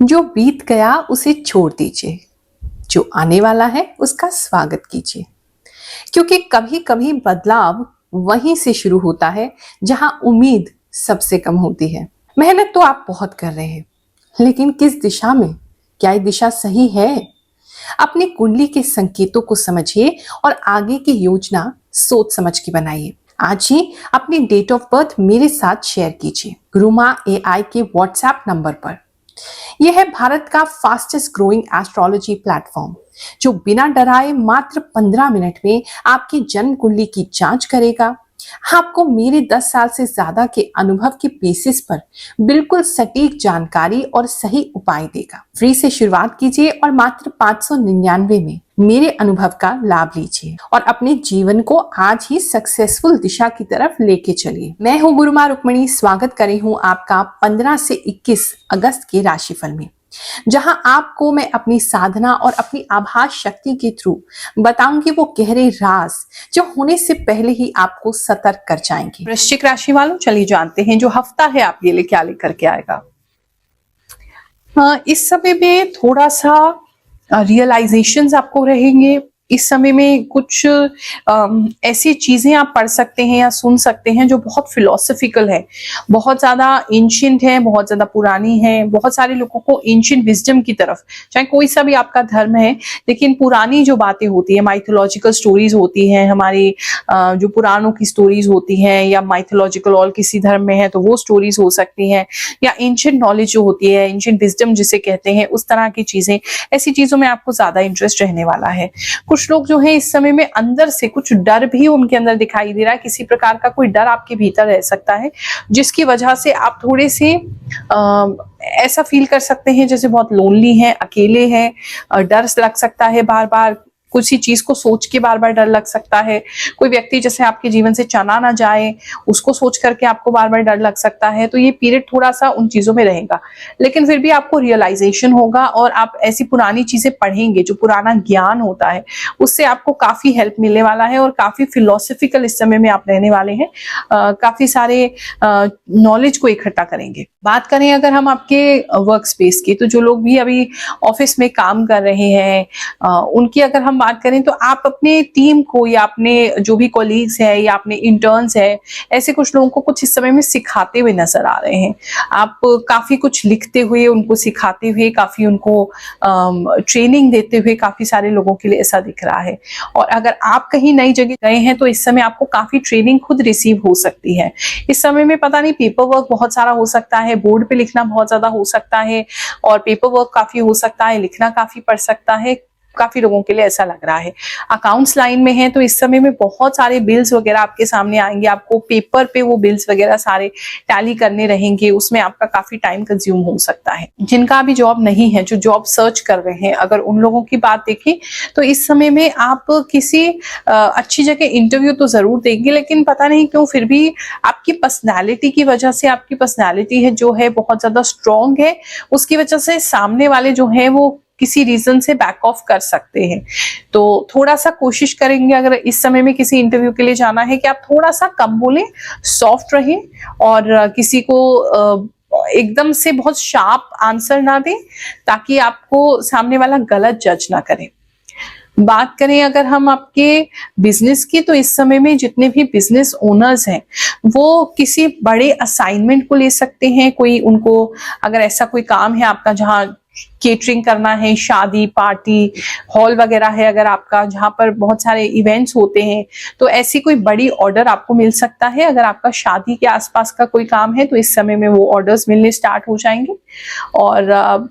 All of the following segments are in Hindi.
जो बीत गया उसे छोड़ दीजिए, जो आने वाला है उसका स्वागत कीजिए। क्योंकि कभी कभी बदलाव वहीं से शुरू होता है जहां उम्मीद सबसे कम होती है। मेहनत तो आप बहुत कर रहे हैं, लेकिन किस दिशा में? क्या ये दिशा सही है? अपनी कुंडली के संकेतों को समझिए और आगे की योजना सोच समझ के बनाइए। आज ही अपनी डेट ऑफ बर्थ मेरे साथ शेयर कीजिए गुरुमा AI के व्हाट्सएप नंबर पर। यह है भारत का फास्टेस्ट ग्रोइंग एस्ट्रोलॉजी प्लेटफॉर्म, जो बिना डराए मात्र 15 मिनट में आपकी जन्म कुंडली की जांच करेगा। आपको मेरे 10 साल से ज्यादा के अनुभव के बेसिस पर बिल्कुल सटीक जानकारी और सही उपाय देगा। फ्री से शुरुआत कीजिए और मात्र 599 में मेरे अनुभव का लाभ लीजिए और अपने जीवन को आज ही सक्सेसफुल दिशा की तरफ लेके चलिए। मैं हूँ गुरुमा रुक्मणी, स्वागत कर रही हूँ आपका 15 से 21 अगस्त के राशिफल में, जहां आपको मैं अपनी साधना और अपनी आभास शक्ति के थ्रू बताऊंगी वो गहरे राज जो होने से पहले ही आपको सतर्क कर जाएंगे। वृश्चिक राशि वालों, चलिए जानते हैं जो हफ्ता है आपके लिए क्या लेकर के आएगा। इस समय में थोड़ा सा रियलाइजेशंस आपको रहेंगे। इस समय में कुछ ऐसी चीजें आप पढ़ सकते हैं या सुन सकते हैं जो बहुत फिलोसफिकल है, बहुत ज्यादा एंशिएंट है, बहुत ज्यादा पुरानी है। बहुत सारे लोगों को एंशिएंट विजडम की तरफ, चाहे कोई सा भी आपका धर्म है, लेकिन पुरानी जो बातें होती है, माइथोलॉजिकल स्टोरीज होती हैं, हमारी जो पुराणों की स्टोरीज होती हैं, या माइथोलॉजिकल और किसी धर्म में है तो वो स्टोरीज हो सकती हैं, या एंशिएंट नॉलेज जो होती है, एंशिएंट विजडम जिसे कहते हैं, उस तरह की चीजें, ऐसी चीजों में आपको ज्यादा इंटरेस्ट रहने वाला है। कुछ लोग जो है इस समय में अंदर से कुछ डर भी उनके अंदर दिखाई दे रहा है, किसी प्रकार का कोई डर आपके भीतर रह सकता है, जिसकी वजह से आप थोड़े से ऐसा फील कर सकते हैं जैसे बहुत लोनली हैं, अकेले हैं, डर लग सकता है, बार बार कुछ ही चीज को सोच के बार बार डर लग सकता है। कोई व्यक्ति जैसे आपके जीवन से चला ना जाए, उसको सोच करके आपको बार बार डर लग सकता है। तो ये पीरियड थोड़ा सा उन चीजों में रहेगा, लेकिन फिर भी आपको रियलाइजेशन होगा और आप ऐसी पुरानी चीजें पढ़ेंगे, जो पुराना ज्ञान होता है उससे आपको काफी हेल्प मिलने वाला है और काफी फिलोसफिकल इस समय में आप रहने वाले हैं। काफी सारे नॉलेज को इकट्ठा करेंगे। बात करें अगर हम आपके वर्क स्पेस की, तो जो लोग भी अभी ऑफिस में काम कर रहे हैं उनकी अगर हम बात करें, तो आप अपने टीम को या अपने जो भी कोलीग्स है या अपने इंटर्न्स है, ऐसे कुछ लोगों को कुछ इस समय में सिखाते हुए नजर आ रहे हैं। आप काफी कुछ लिखते हुए, उनको सिखाते हुए, काफी उनको ट्रेनिंग देते हुए, काफी सारे लोगों के लिए ऐसा दिख रहा है। और अगर आप कहीं नई जगह गए हैं तो इस समय आपको काफी ट्रेनिंग खुद रिसीव हो सकती है। इस समय में पता नहीं, पेपर वर्क बहुत सारा हो सकता है, बोर्ड पे लिखना बहुत ज्यादा हो सकता है, और पेपर वर्क काफी हो सकता है, लिखना काफी पड़ सकता है। काफी लोगों के लिए ऐसा लग रहा है। अकाउंट्स लाइन में है तो इस समय में बहुत सारे बिल्स वगैरह आपके सामने आएंगे, आपको पेपर पे वो बिल्स वगैरह सारे टैली करने रहेंगे, उसमें आपका काफी टाइम कंज्यूम हो सकता है। जिनका अभी जॉब नहीं है, जो जॉब सर्च कर रहे हैं, अगर उन लोगों की बात देखें तो इस समय में आप किसी अच्छी जगह इंटरव्यू तो जरूर देंगे, लेकिन पता नहीं क्यों फिर भी आपकी पर्सनैलिटी की वजह से, आपकी पर्सनैलिटी है जो है बहुत ज्यादा स्ट्रॉन्ग है, उसकी वजह से सामने वाले जो है वो किसी रीजन से बैक ऑफ कर सकते हैं। तो थोड़ा सा कोशिश करेंगे, अगर इस समय में किसी इंटरव्यू के लिए जाना है, कि आप थोड़ा सा कम बोलें, सॉफ्ट रहें, और किसी को एकदम से बहुत शार्प आंसर ना दें, ताकि आपको सामने वाला गलत जज ना करे। बात करें अगर हम आपके बिजनेस की, तो इस समय में जितने भी बिजनेस ओनर्स हैं वो किसी बड़े असाइनमेंट को ले सकते हैं। कोई उनको अगर ऐसा कोई काम है आपका जहां केटरिंग करना है, शादी पार्टी हॉल वगैरह है अगर आपका, जहां पर बहुत सारे इवेंट्स होते हैं, तो ऐसी कोई बड़ी ऑर्डर आपको मिल सकता है। अगर आपका शादी के आसपास का कोई काम है तो इस समय में वो ऑर्डर्स मिलने स्टार्ट हो जाएंगे। और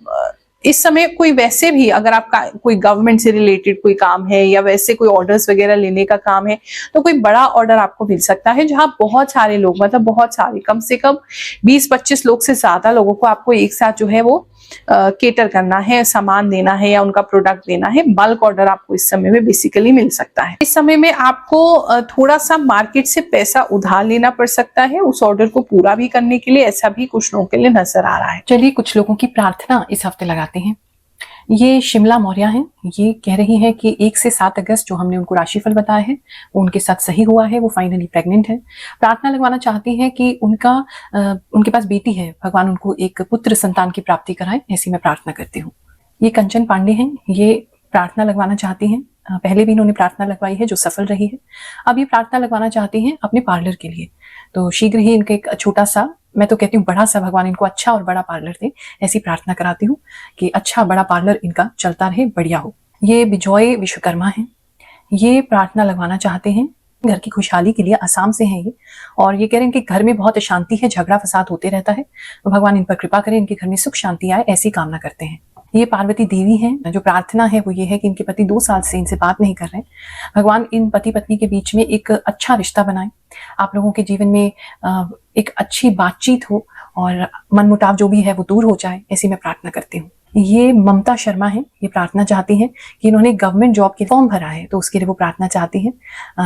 इस समय कोई वैसे भी अगर आपका कोई गवर्नमेंट से रिलेटेड कोई काम है या वैसे कोई ऑर्डर्स वगैरह लेने का काम है, तो कोई बड़ा ऑर्डर आपको मिल सकता है, जहां बहुत सारे लोग, मतलब बहुत सारे, कम से कम 20-25 लोग से ज्यादा लोगों को आपको एक साथ जो है वो केटर करना है, सामान देना है या उनका प्रोडक्ट देना है। बल्क ऑर्डर आपको इस समय में बेसिकली मिल सकता है। इस समय में आपको थोड़ा सा मार्केट से पैसा उधार लेना पड़ सकता है उस ऑर्डर को पूरा भी करने के लिए, ऐसा भी कुछ लोगों के लिए नजर आ रहा है। चलिए कुछ लोगों की प्रार्थना इस हफ्ते लगाते हैं। ये शिमला मौर्य हैं। ये कह रही हैं कि 1 से 7 अगस्त जो हमने उनको राशिफल बताया है वो उनके साथ सही हुआ है, वो फाइनली प्रेग्नेंट है। प्रार्थना लगवाना चाहती हैं कि उनके पास बेटी है, भगवान उनको एक पुत्र संतान की प्राप्ति कराए, ऐसी मैं प्रार्थना करती हूँ। ये कंचन पांडे हैं। ये प्रार्थना लगवाना चाहती हैं। पहले भी इन्होंने प्रार्थना लगवाई है जो सफल रही है। अब ये प्रार्थना लगवाना चाहती हैं अपने पार्लर के लिए। तो शीघ्र ही इनका एक छोटा सा, मैं तो कहती हूँ बड़ा सा, भगवान इनको अच्छा और बड़ा पार्लर दे, ऐसी प्रार्थना कराती हूँ कि अच्छा बड़ा पार्लर इनका चलता रहे, बढ़िया हो। ये बिजॉय विश्वकर्मा हैं। ये प्रार्थना लगवाना चाहते हैं घर की खुशहाली के लिए। असम से हैं ये, और ये कह रहे हैं कि घर में बहुत अशांति है, झगड़ा फसाद होते रहता है, तो भगवान इन पर कृपा करें, इनके घर में सुख शांति आए, ऐसी कामना करते हैं। ये पार्वती देवी हैं। जो प्रार्थना है वो ये है कि इनके पति 2 साल से इनसे बात नहीं कर रहे हैं, भगवान इन पति पत्नी के बीच में एक अच्छा रिश्ता बनाए, आप लोगों के जीवन में एक अच्छी बातचीत हो और मनमुटाव जो भी है वो दूर हो जाए, ऐसी मैं प्रार्थना करती हूँ। ये ममता शर्मा है। ये प्रार्थना चाहती हैं कि इन्होंने गवर्नमेंट जॉब के फॉर्म भरा है, तो उसके लिए वो प्रार्थना चाहती हैं।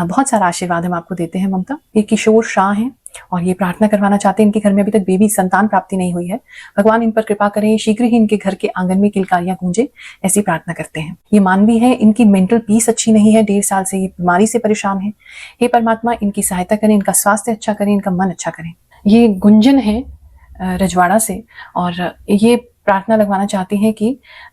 बहुत सारा आशीर्वाद हम आपको देते हैं ममता। ये किशोर शाह हैं और ये प्रार्थना करवाना चाहते हैं, इनके घर में अभी तक बेबी संतान प्राप्ति नहीं हुई है, भगवान इन पर कृपा करें, शीघ्र ही इनके घर के आंगन में किलकारियां गूंजे, ऐसी प्रार्थना करते हैं। ये मानवी है। इनकी मेंटल पीस अच्छी नहीं है, 1.5 साल से ये बीमारी से परेशान है। हे परमात्मा इनकी सहायता करें, इनका स्वास्थ्य अच्छा करें, इनका मन अच्छा करें। ये गुंजन है रजवाड़ा से, और ये प्रार्थना लगवाना चाहती हैं कि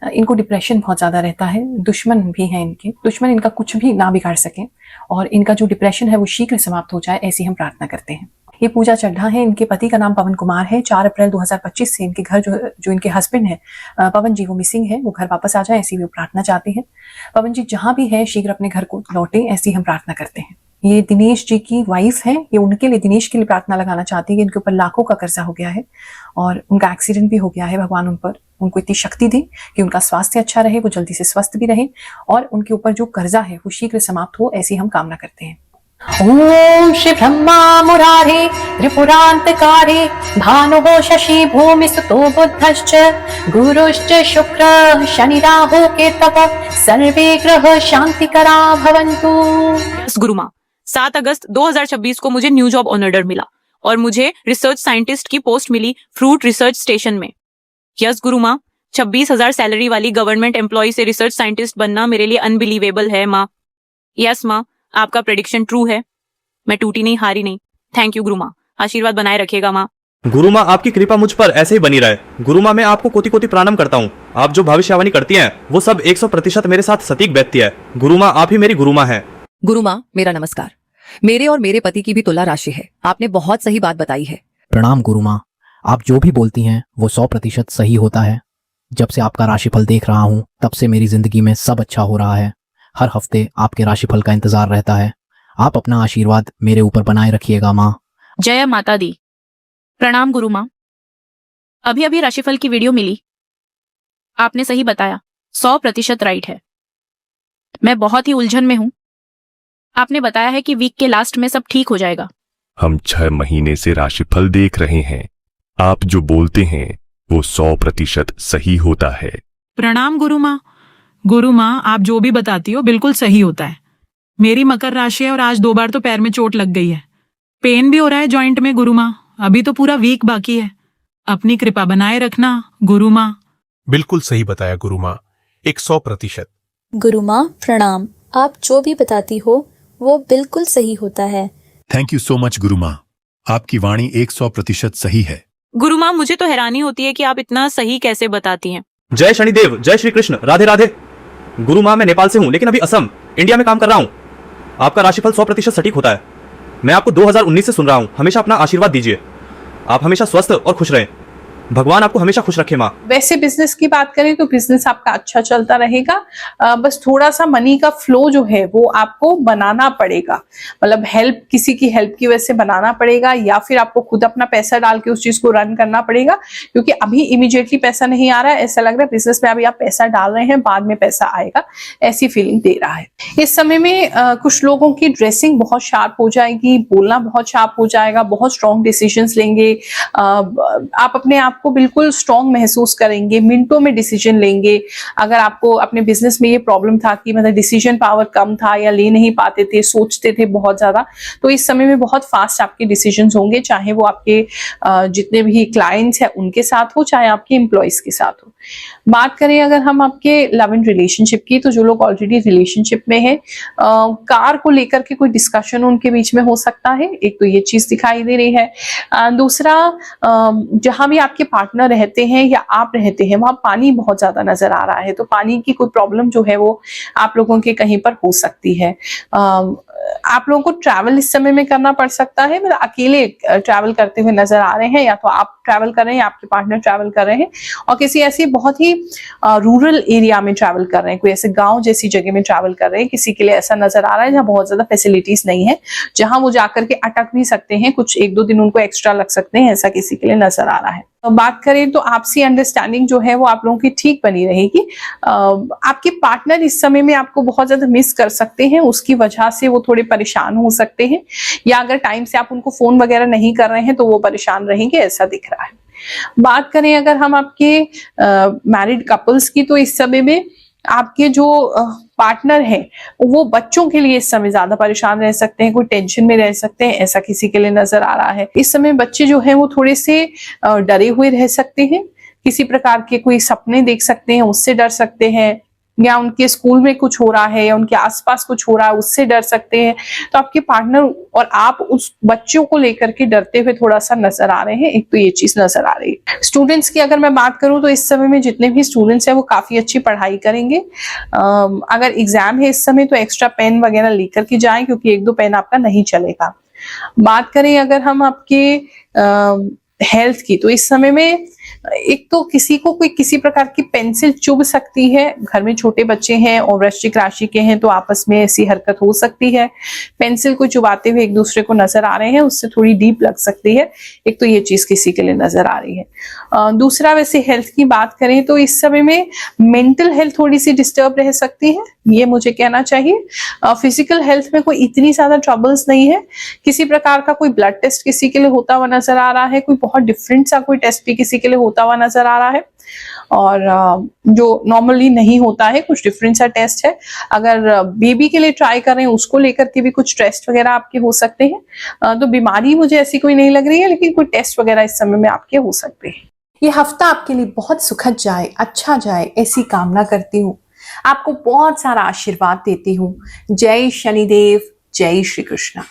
इनको डिप्रेशन बहुत ज्यादा रहता है, दुश्मन भी हैं इनके, दुश्मन इनका कुछ भी ना बिगाड़ सके और इनका जो डिप्रेशन है वो शीघ्र समाप्त हो जाए, ऐसी हम प्रार्थना करते हैं। ये पूजा चड्ढा है। इनके पति का नाम पवन कुमार है। 4 अप्रैल 2025 से इनके घर जो इनके हस्बैंड है पवन जी, वो मिसिंग है, वो घर वापस आ जाए, ऐसी वो प्रार्थना चाहती है। पवन जी जहां भी है शीघ्र अपने घर को लौटे, ऐसी हम प्रार्थना करते हैं। ये दिनेश जी की वाइफ है। ये उनके लिए, दिनेश के लिए प्रार्थना लगाना चाहती है कि इनके ऊपर लाखों का कर्जा हो गया है और उनका एक्सीडेंट भी हो गया है, भगवान उनको इतनी शक्ति दे कि उनका स्वास्थ्य अच्छा रहे, वो जल्दी से स्वस्थ भी रहे और उनके ऊपर जो कर्जा है वो शीघ्र समाप्त हो, ऐसी हम कामना करते हैं। ओम श्री ब्रह्मा मुरारे त्रिपुरांतकारे भानुः शशि भूमि सुतो बुद्धश्च गुरुश्च शुक्र शनि राहु केतवः सर्वे ग्रह शांतिकरा भवन्तु। यस गुरु माँ, 7 अगस्त 2026 को मुझे न्यू जॉब ऑनर मिला और मुझे रिसर्च साइंटिस्ट की पोस्ट मिली फ्रूट रिसर्च स्टेशन में। यस गुरु माँ, 26,000 सैलरी वाली गवर्नमेंट एम्प्लॉय से रिसर्च साइंटिस्ट बनना मेरे लिए अनबिलीवेबल है माँ। यस माँ, आपका प्रेडिक्शन ट्रू है, मैं टूटी नहीं, हारी नहीं। थैंक यू गुरु माँ, आशीर्वाद बनाए रखिएगा माँ। गुरु माँ आपकी कृपा मुझ पर ऐसे ही बनी रहे। गुरु माँ मैं आपको कोटि कोटि प्रणाम करता हूँ। आप जो भविष्यवाणी करती हैं वो सब 100% मेरे साथ सटीक बैठती है। गुरु माँ आप ही मेरी गुरु माँ है। गुरु माँ मेरा नमस्कार। मेरे और मेरे पति की भी तुला राशि है, आपने बहुत सही बात बताई है। प्रणाम गुरु माँ, आप जो भी बोलती हैं वो 100% सही होता है। जब से आपका राशिफल देख रहा हूँ तब से मेरी जिंदगी में सब अच्छा हो रहा है। हर हफ्ते आपके राशिफल का इंतजार रहता है। आप अपना आशीर्वाद मेरे ऊपर बनाए रखिएगा माँ। जय माता दी। प्रणाम गुरु माँ, अभी अभी राशिफल की वीडियो मिली, आपने सही बताया, 100% राइट है। मैं बहुत ही उलझन में हूँ। आपने बताया है कि वीक के लास्ट में सब ठीक हो जाएगा। हम 6 महीने से राशिफल देख रहे हैं, आप जो बोलते हैं वो 100% सही होता है। प्रणाम गुरु माँ। गुरु माँ आप जो भी बताती हो बिल्कुल सही होता है। मेरी मकर राशि है और आज 2 बार तो पैर में चोट लग गई है, पेन भी हो रहा है जॉइंट में गुरु माँ। अभी तो पूरा वीक बाकी है, अपनी कृपा बनाए रखना गुरु माँ। बिल्कुल सही बताया गुरु माँ, 100%। गुरु माँ प्रणाम, आप जो भी बताती हो वो बिल्कुल सही होता है। थैंक यू सो मच गुरु माँ, आपकी वाणी 100% सही है। गुरु माँ मुझे तो हैरानी होती है कि आप इतना सही कैसे बताती हैं। जय शनिदेव, जय श्री कृष्ण, राधे राधे। गुरु माँ मैं नेपाल से हूँ लेकिन अभी असम इंडिया में काम कर रहा हूँ। आपका राशिफल 100% सटीक होता है। मैं आपको 2019 से सुन रहा हूँ, हमेशा अपना आशीर्वाद दीजिए। आप हमेशा स्वस्थ और खुश रहें, भगवान आपको हमेशा खुश रखे माँ। वैसे बिजनेस की बात करें तो बिजनेस आपका अच्छा चलता रहेगा। बस थोड़ा सा मनी का फ्लो जो है वो आपको बनाना पड़ेगा, मतलब हेल्प, किसी की हेल्प की वजह से बनाना पड़ेगा या फिर आपको खुद अपना पैसा डाल के उस चीज को रन करना पड़ेगा, क्योंकि अभी इमीडिएटली पैसा नहीं आ रहा है। ऐसा लग रहा है बिजनेस में अभी आप पैसा डाल रहे हैं, बाद में पैसा आएगा, ऐसी फीलिंग दे रहा है। इस समय में कुछ लोगों की ड्रेसिंग बहुत शार्प हो जाएगी, बोलना बहुत शार्प हो जाएगा, बहुत स्ट्रॉन्ग डिसीजंस लेंगे। आप अपने आप आपको बिल्कुल स्ट्रांग महसूस करेंगे, मिनटों में डिसीजन लेंगे। अगर आपको अपने बिजनेस में ये प्रॉब्लम था कि मतलब डिसीजन पावर कम था या ले नहीं पाते थे, सोचते थे बहुत ज्यादा, तो इस समय में बहुत फास्ट आपके डिसीजंस होंगे, चाहे वो आपके जितने भी क्लाइंट्स हैं उनके साथ हो, चाहे आपके एम्प्लॉयज के साथ हो। बात करें अगर हम आपके लव एंड रिलेशनशिप की, तो जो लोग ऑलरेडी रिलेशनशिप में है, कार को लेकर के कोई डिस्कशन उनके बीच में हो सकता है, एक तो ये चीज दिखाई दे रही है। दूसरा, जहां भी आपके पार्टनर रहते हैं या आप रहते हैं वहां पानी बहुत ज्यादा नजर आ रहा है, तो पानी की कोई प्रॉब्लम जो है वो आप लोगों के कहीं पर हो सकती है। आप लोगों को ट्रैवल इस समय में करना पड़ सकता है, मतलब अकेले ट्रैवल करते हुए नजर आ रहे हैं, या तो आप ट्रैवल कर रहे हैं या आपके पार्टनर ट्रैवल कर रहे हैं, और किसी ऐसी बहुत ही रूरल एरिया में ट्रैवल कर रहे हैं, कोई ऐसे गांव जैसी जगह में ट्रैवल कर रहे हैं। किसी के लिए ऐसा नजर आ रहा है जहां बहुत ज्यादा फैसिलिटीज नहीं है, जहां वो जाकर के अटक भी सकते हैं, कुछ 1-2 दिन उनको एक्स्ट्रा लग सकते हैं, ऐसा किसी के लिए नजर आ रहा है। तो बात करें तो आपसी अंडरस्टैंडिंग जो है वो आप लोगों की ठीक बनी रहेगी। आपके पार्टनर इस समय में आपको बहुत ज्यादा मिस कर सकते हैं, उसकी वजह से वो थोड़े परेशान हो सकते हैं, या अगर टाइम से आप उनको फोन वगैरह नहीं कर रहे हैं तो वो परेशान रहेंगे, ऐसा दिख रहा है। बात करें अगर हम आपके मैरिड कपल्स की, तो इस समय में आपके जो पार्टनर है वो बच्चों के लिए इस समय ज्यादा परेशान रह सकते हैं, कोई टेंशन में रह सकते हैं, ऐसा किसी के लिए नजर आ रहा है। इस समय बच्चे जो हैं वो थोड़े से डरे हुए रह सकते हैं, किसी प्रकार के कोई सपने देख सकते हैं, उससे डर सकते हैं, या उनके स्कूल में कुछ हो रहा है या उनके आसपास कुछ हो रहा है उससे डर सकते हैं। तो आपके पार्टनर और आप उस बच्चों को लेकर के डरते हुए थोड़ा सा नजर आ रहे हैं, एक तो ये चीज नजर आ रही है। स्टूडेंट्स की अगर मैं बात करूं तो इस समय में जितने भी स्टूडेंट्स हैं वो काफी अच्छी पढ़ाई करेंगे। अगर एग्जाम है इस समय तो एक्स्ट्रा पेन वगैरह लेकर के जाएं, क्योंकि 1-2 पेन आपका नहीं चलेगा। बात करें अगर हम आपके हेल्थ की, तो इस समय में एक तो किसी को कोई किसी प्रकार की पेंसिल चुभ सकती है, घर में छोटे बच्चे हैं और वृश्चिक राशि के हैं तो आपस में ऐसी हरकत हो सकती है, पेंसिल को चुभाते हुए एक दूसरे को नजर आ रहे हैं, उससे थोड़ी डीप लग सकती है, एक तो ये चीज किसी के लिए नजर आ रही है। दूसरा, वैसे हेल्थ की बात करें तो इस समय में मेंटल हेल्थ थोड़ी सी डिस्टर्ब रह सकती है, ये मुझे कहना चाहिए। फिजिकल हेल्थ में कोई इतनी ज्यादा ट्रबल्स नहीं है, किसी प्रकार का कोई ब्लड टेस्ट किसी के लिए होता हुआ नजर आ रहा है, कोई बहुत डिफरेंट सा कोई टेस्ट भी किसी के लिए होता हुआ नजर आ रहा है, और जो नॉर्मली नहीं होता है, कुछ डिफरेंट सा टेस्ट है। अगर बेबी के लिए ट्राई कर रहे हैं उसको लेकर के भी कुछ टेस्ट वगैरह आपके हो सकते हैं। तो बीमारी मुझे ऐसी कोई नहीं लग रही है, लेकिन कोई टेस्ट वगैरह इस समय में आपके हो सकते हैं। ये हफ्ता आपके लिए बहुत सुखद जाए, अच्छा जाए, ऐसी कामना करती हूँ। आपको बहुत सारा आशीर्वाद देती हूँ। जय शनिदेव, जय श्री कृष्ण।